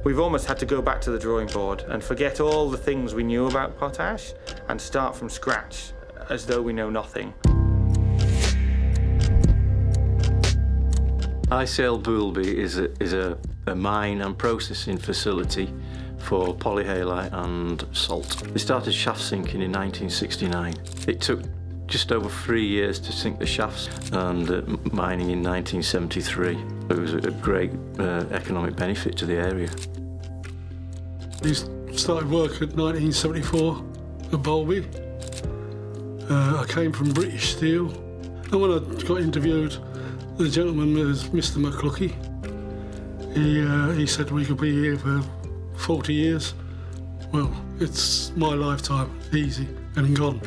We've almost had to go back to the drawing board and forget all the things we knew about potash and start from scratch as though we know nothing. ICL Boulby is a mine and processing facility for polyhalite and salt. They started shaft sinking in 1969. It took just over 3 years to sink the shafts, and mining in 1973. It was a great economic benefit to the area. We started work at 1974 at Boulby. I came from British Steel, and when I got interviewed, the gentleman was Mr. McClucky. He said we could be here for 40 years. Well, it's my lifetime, easy and gone.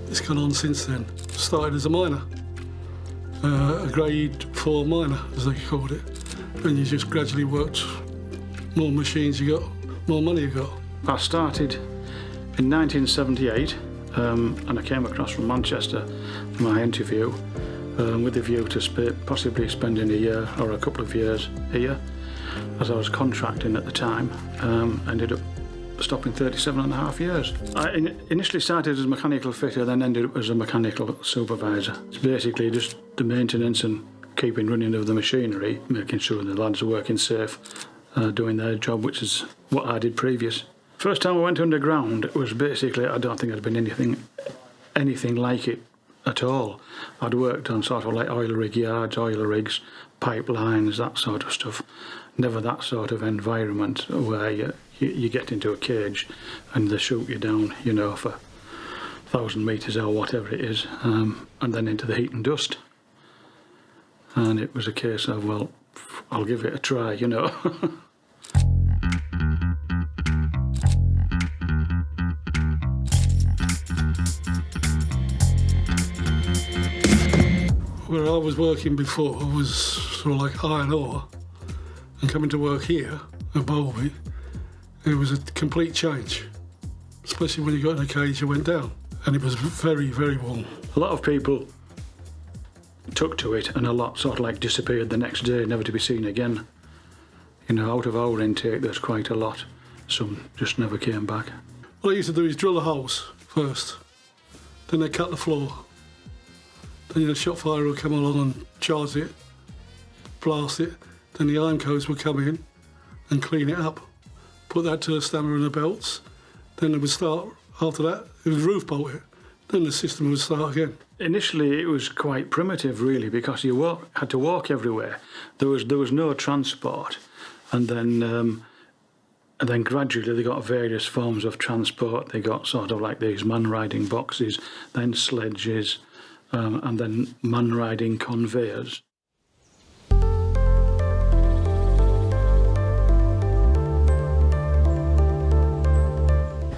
It's gone on since then. Started as a miner, a grade 4 miner, as they called it. And you just gradually worked. More machines you got, more money you got. I started in 1978, and I came across from Manchester for my interview, with the view to possibly spending a year or a couple of years here, as I was contracting at the time. Ended up stopping 37.5 years. I initially started as a mechanical fitter, then ended up as a mechanical supervisor. It's basically just the maintenance and keeping running of the machinery, making sure the lads are working safe, doing their job, which is what I did previous. First time I went underground, it was basically, I don't think there'd been anything like it at all. I'd worked on sort of like oil rig yards, oil rigs, pipelines, that sort of stuff. Never that sort of environment where you get into a cage and they shoot you down, you know, for 1,000 metres or whatever it is, and then into the heat and dust. And it was a case of, well, I'll give it a try, you know. Where I was working before was sort of like iron ore, and coming to work here at Boulby, it was a complete change, especially when you got in a cage and went down, and it was very, very warm. A lot of people took to it, and a lot sort of like disappeared the next day, never to be seen again. You know, out of our intake there's quite a lot. Some just never came back. What I used to do is drill the holes first, then they cut the floor. Then the shot fire would come along and charge it, blast it. Then the iron coats would come in and clean it up. Put that to the stammer and the belts. Then they would start, after that, it was roof bolted. Then the system would start again. Initially it was quite primitive really, because you had to walk everywhere. There was no transport. And then gradually they got various forms of transport. They got sort of like these man-riding boxes, then sledges, and then man-riding conveyors.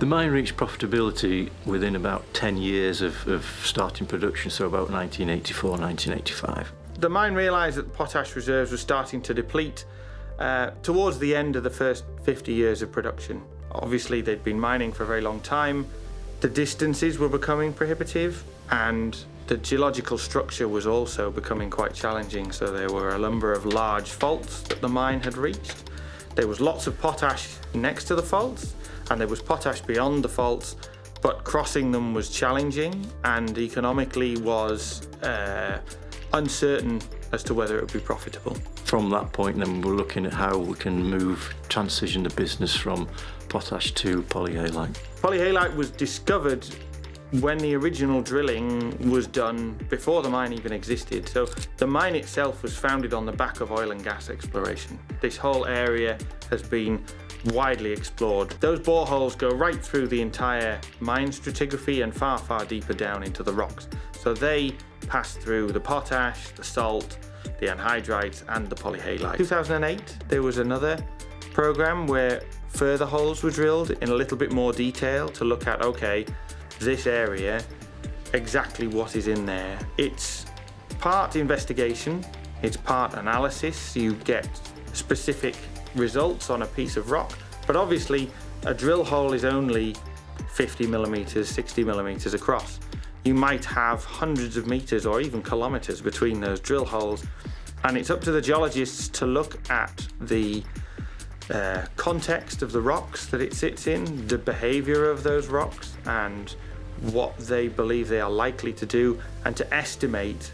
The mine reached profitability within about 10 years of starting production, so about 1984, 1985. The mine realised that the potash reserves were starting to deplete towards the end of the first 50 years of production. Obviously, they'd been mining for a very long time. The distances were becoming prohibitive, and the geological structure was also becoming quite challenging, so there were a number of large faults that the mine had reached. There was lots of potash next to the faults, and there was potash beyond the faults, but crossing them was challenging and economically was uncertain as to whether it would be profitable. From that point then we're looking at how we can transition the business from potash to polyhalite. Polyhalite was discovered when the original drilling was done before the mine even existed. So the mine itself was founded on the back of oil and gas exploration. This whole area has been widely explored. Those boreholes go right through the entire mine stratigraphy and far, far deeper down into the rocks. So they pass through the potash, the salt, the anhydrites and the polyhalite. 2008, there was another program where further holes were drilled in a little bit more detail to look at, okay, this area, exactly what is in there. It's part investigation, it's part analysis. You get specific results on a piece of rock, but obviously a drill hole is only 50 millimeters, 60 millimeters across. You might have hundreds of meters or even kilometers between those drill holes, and it's up to the geologists to look at the context of the rocks that it sits in, the behaviour of those rocks, and what they believe they are likely to do, and to estimate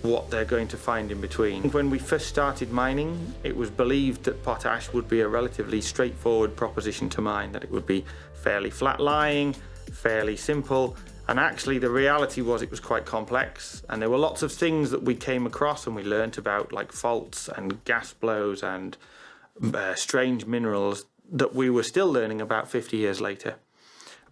what they're going to find in between. When we first started mining, it was believed that potash would be a relatively straightforward proposition to mine, that it would be fairly flat-lying, fairly simple, and actually the reality was it was quite complex, and there were lots of things that we came across and we learnt about, like faults and gas flows and strange minerals that we were still learning about 50 years later.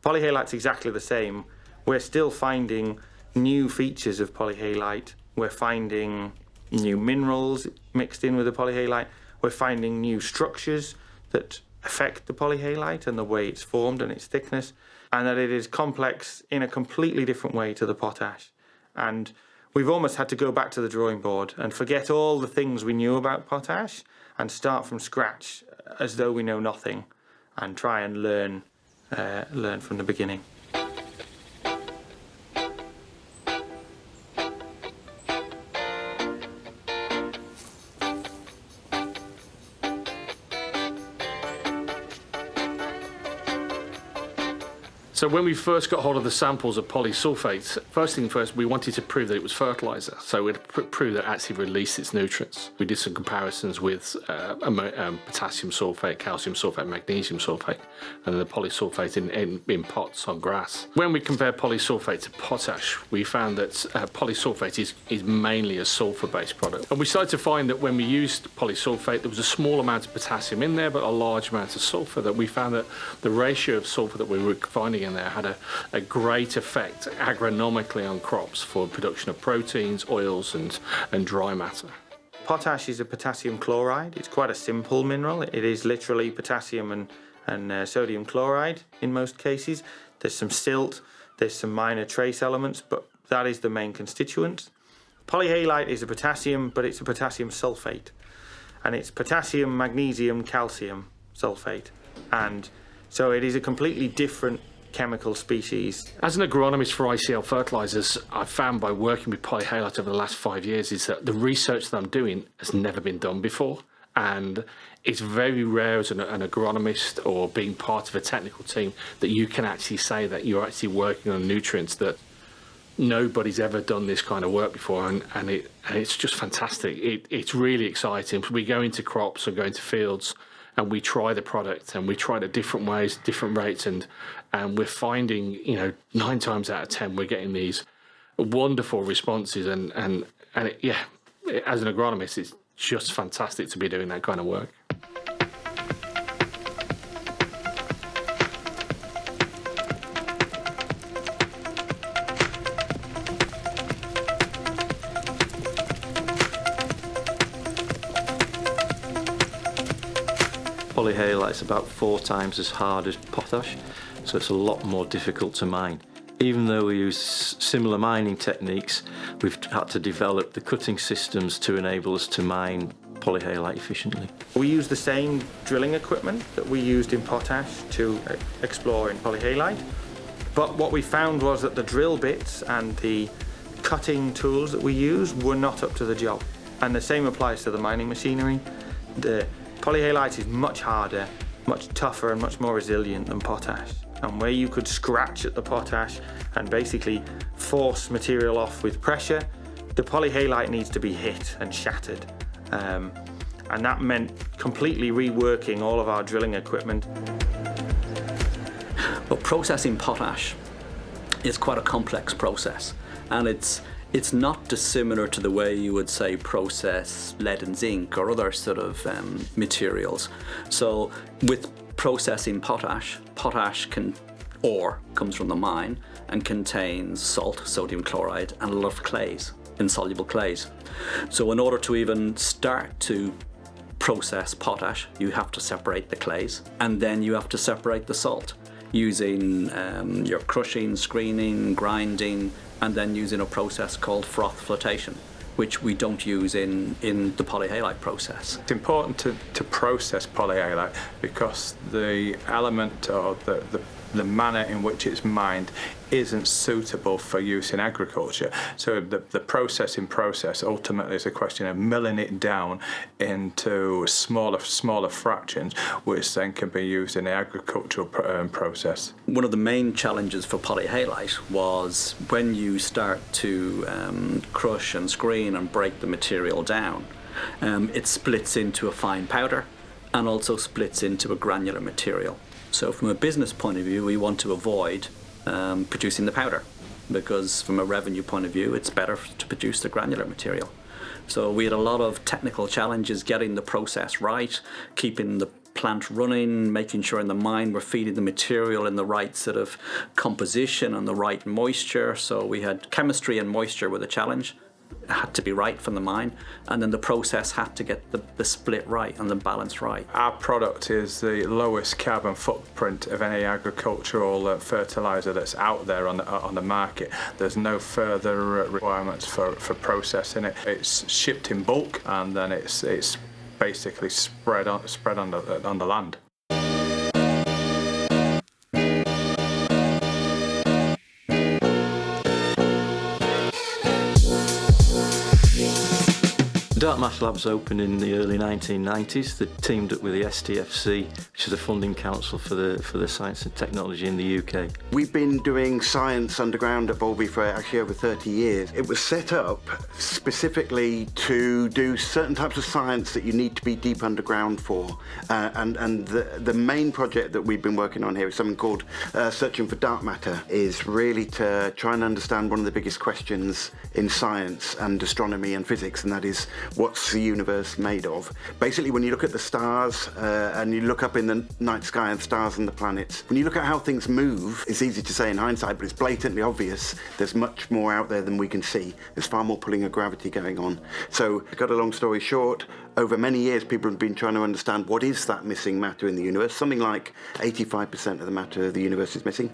Polyhalite's exactly the same. We're still finding new features of polyhalite. We're finding new minerals mixed in with the polyhalite. We're finding new structures that affect the polyhalite and the way it's formed and its thickness, and that it is complex in a completely different way to the potash. And we've almost had to go back to the drawing board and forget all the things we knew about potash and start from scratch as though we know nothing, and try and learn from the beginning. So when we first got hold of the samples of polysulphate, first thing first, we wanted to prove that it was fertiliser. So we'd prove that it actually released its nutrients. We did some comparisons with potassium sulphate, calcium sulphate, magnesium sulphate, and the polysulphate in pots on grass. When we compared polysulphate to potash, we found that polysulphate is mainly a sulphur-based product. And we started to find that when we used polysulphate, there was a small amount of potassium in there, but a large amount of sulphur, that we found that the ratio of sulphur that we were finding in there had a great effect agronomically on crops for production of proteins, oils and dry matter. Potash is a potassium chloride. It's quite a simple mineral. It is literally potassium and sodium chloride in most cases. There's some silt, there's some minor trace elements, but that is the main constituent. Polyhalite is a potassium, but it's a potassium sulphate, and it's potassium, magnesium, calcium sulphate, and so it is a completely different chemical species. As an agronomist for ICL Fertilisers, I've found by working with polyhalite over the last 5 years is that the research that I'm doing has never been done before, and it's very rare as an agronomist or being part of a technical team that you can actually say that you're actually working on nutrients that nobody's ever done this kind of work before, and it's just fantastic. It's really exciting. We go into crops or go into fields and we try the product and we try it different ways, different rates, and we're finding, 9 times out of 10 we're getting these wonderful responses, and as an agronomist it's just fantastic to be doing that kind of work. Polyhalite is about 4 times as hard as potash, so it's a lot more difficult to mine. Even though we use similar mining techniques, we've had to develop the cutting systems to enable us to mine polyhalite efficiently. We use the same drilling equipment that we used in potash to explore in polyhalite, but what we found was that the drill bits and the cutting tools that we used were not up to the job, and the same applies to the mining machinery. The polyhalite is much harder, much tougher and much more resilient than potash, and where you could scratch at the potash and basically force material off with pressure, the polyhalite needs to be hit and shattered, and that meant completely reworking all of our drilling equipment. But processing potash is quite a complex process, and it's not dissimilar to the way you would say process lead and zinc or other sort of materials. So with processing potash ore comes from the mine and contains salt, sodium chloride, and a lot of clays, insoluble clays. So in order to even start to process potash, you have to separate the clays, and then you have to separate the salt using your crushing, screening, grinding, and then using a process called froth flotation, which we don't use in the polyhalite process. It's important to process polyhalite because the element or the manner in which it's mined isn't suitable for use in agriculture. So the processing process ultimately is a question of milling it down into smaller fractions, which then can be used in the agricultural process. One of the main challenges for polyhalite was when you start to crush and screen and break the material down, it splits into a fine powder and also splits into a granular material. So from a business point of view, we want to avoid producing the powder, because from a revenue point of view, it's better to produce the granular material. So we had a lot of technical challenges getting the process right, keeping the plant running, making sure in the mine we're feeding the material in the right sort of composition and the right moisture. So we had chemistry and moisture were the challenge. It had to be right from the mine, and then the process had to get the split right and the balance right. Our product is the lowest carbon footprint of any agricultural fertiliser that's out there on the market. There's no further requirements for processing it. It's shipped in bulk, and then it's basically spread on the land. Dark Math Labs opened in the early 1990s. They teamed up with the STFC, which is the funding council for the science and technology in the UK. We've been doing science underground at Boulby for actually over 30 years. It was set up specifically to do certain types of science that you need to be deep underground for. And the main project that we've been working on here is something called Searching for Dark Matter, is really to try and understand one of the biggest questions in science and astronomy and physics, and that is, what's the universe made of? Basically, when you look at the stars and you look up in the night sky and stars and the planets, when you look at how things move, it's easy to say in hindsight, but it's blatantly obvious there's much more out there than we can see. There's far more pulling of gravity going on. So, to cut a long story short, over many years people have been trying to understand what is that missing matter in the universe. Something like 85% of the matter of the universe is missing,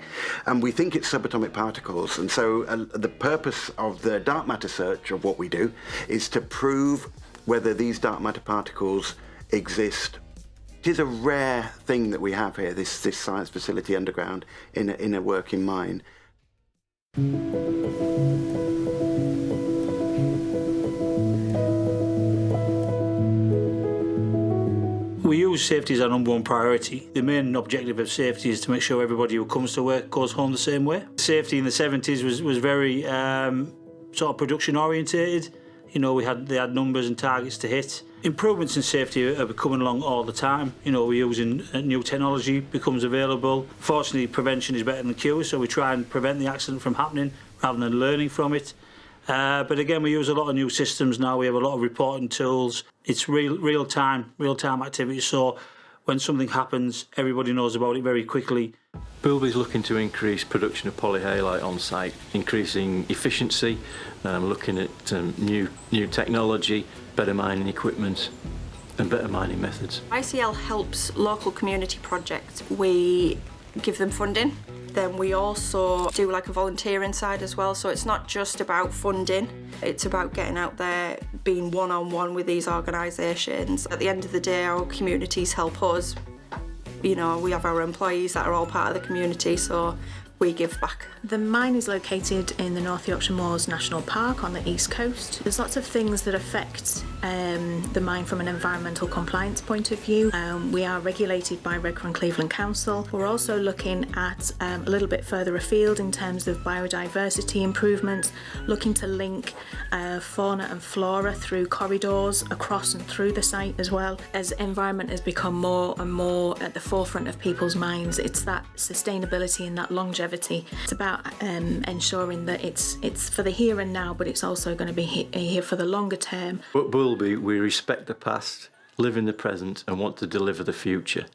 and we think it's subatomic particles. And so the purpose of the dark matter search of what we do is to prove whether these dark matter particles exist. It is a rare thing that we have here, this science facility underground in a working mine. We use safety as our number one priority. The main objective of safety is to make sure everybody who comes to work goes home the same way. Safety in the 70s was very sort of production orientated. You know, they had numbers and targets to hit. Improvements in safety are coming along all the time. You know, we're using new technology becomes available. Fortunately, prevention is better than cure, so we try and prevent the accident from happening rather than learning from it. But again, we use a lot of new systems now. We have a lot of reporting tools. It's real time activity. So when something happens, everybody knows about it very quickly. Boulby's looking to increase production of polyhalite on site, increasing efficiency, looking at new technology, better mining equipment and better mining methods. ICL helps local community projects. We give them funding. Then we also do like a volunteering side as well, so it's not just about funding, it's about getting out there, being one-on-one with these organisations. At the end of the day, our communities help us. You know, we have our employees that are all part of the community, so we give back. The mine is located in the North Yorkshire Moors National Park on the east coast. There's lots of things that affect the mine from an environmental compliance point of view. We are regulated by Redcar and Cleveland Council. We're also looking at a little bit further afield in terms of biodiversity improvements, looking to link fauna and flora through corridors across and through the site as well. As environment has become more and more at the forefront of people's minds, it's that sustainability and that longevity. It's about ensuring that it's for the here and now, but it's also going to be here for the longer term. At Boulby, we respect the past, live in the present and want to deliver the future.